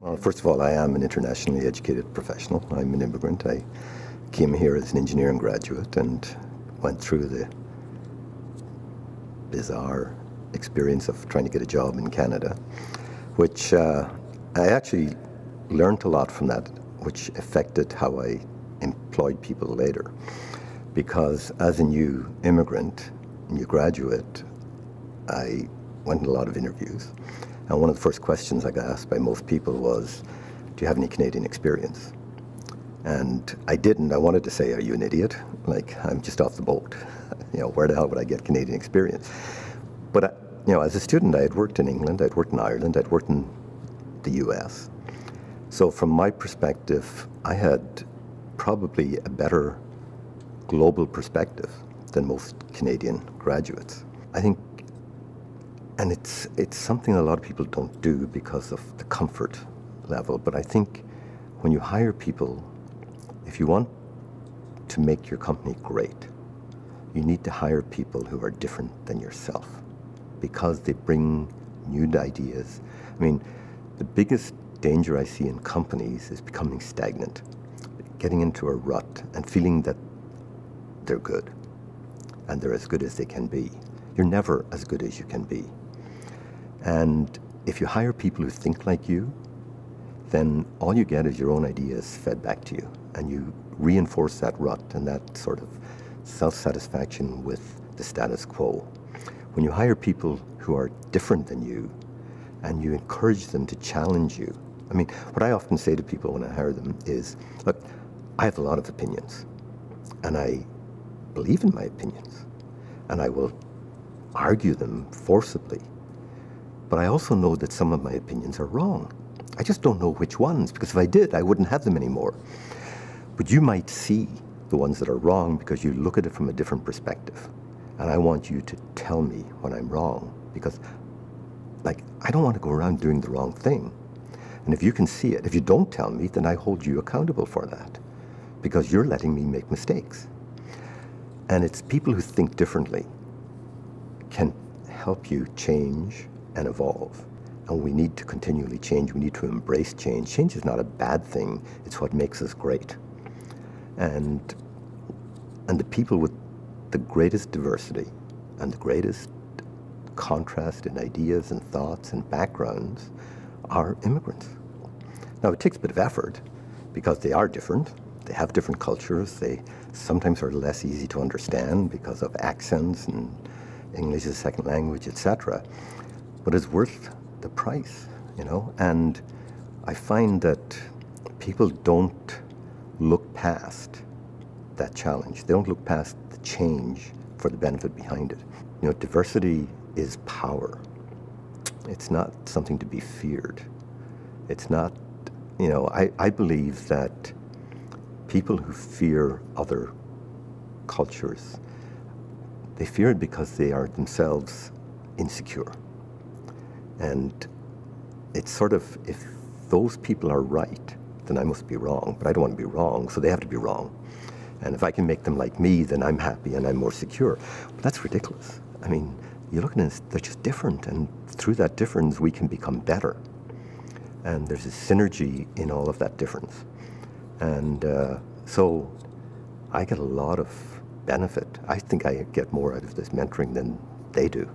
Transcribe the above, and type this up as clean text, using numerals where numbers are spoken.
Well, first of all, I am an internationally educated professional. I'm an immigrant. I came here as an engineering graduate and went through the bizarre experience of trying to get a job in Canada, which I actually learned a lot from that, which affected how I employed people later. Because as a new immigrant, new graduate, I went to a lot of interviews. And one of the first questions I got asked by most people was, do you have any Canadian experience? And I didn't. I wanted to say, are you an idiot? Like, I'm just off the boat. Where the hell would I get Canadian experience? But, as a student, I had worked in England, I'd worked in Ireland, I'd worked in the US. So from my perspective, I had probably a better global perspective than most Canadian graduates. I think, and it's something a lot of people don't do because of the comfort level, but I think when you hire people, if you want to make your company great, you need to hire people who are different than yourself because they bring new ideas. I mean, the biggest danger I see in companies is becoming stagnant, getting into a rut and feeling that they're good and they're as good as they can be. You're never as good as you can be. And if you hire people who think like you, then all you get is your own ideas fed back to you, and you reinforce that rut and that sort of self-satisfaction with the status quo. When you hire people who are different than you, and you encourage them to challenge you. I mean, what I often say to people when I hire them is, look, I have a lot of opinions, and I believe in my opinions, and I will argue them forcibly. But I also know that some of my opinions are wrong. I just don't know which ones, because if I did, I wouldn't have them anymore. But you might see the ones that are wrong because you look at it from a different perspective. And I want you to tell me when I'm wrong, because I don't want to go around doing the wrong thing. And if you can see it, if you don't tell me, then I hold you accountable for that, because you're letting me make mistakes. And it's people who think differently can help you change and evolve. And we need to continually change. We need to embrace change. Change is not a bad thing. It's what makes us great. And the people with the greatest diversity and the greatest contrast in ideas and thoughts and backgrounds are immigrants. Now, it takes a bit of effort because they are different. They have different cultures. They sometimes are less easy to understand because of accents and English as a second language, etc. But it's worth the price, And I find that people don't look past that challenge. They don't look past the change for the benefit behind it. Diversity is power. It's not something to be feared. It's not, I believe that people who fear other cultures, they fear it because they are themselves insecure. And it's sort of, if those people are right, then I must be wrong, but I don't want to be wrong, so they have to be wrong. And if I can make them like me, then I'm happy and I'm more secure. But that's ridiculous. I mean, you look at it, they're just different, and through that difference, we can become better. And there's a synergy in all of that difference. And so I get a lot of benefit. I think I get more out of this mentoring than they do.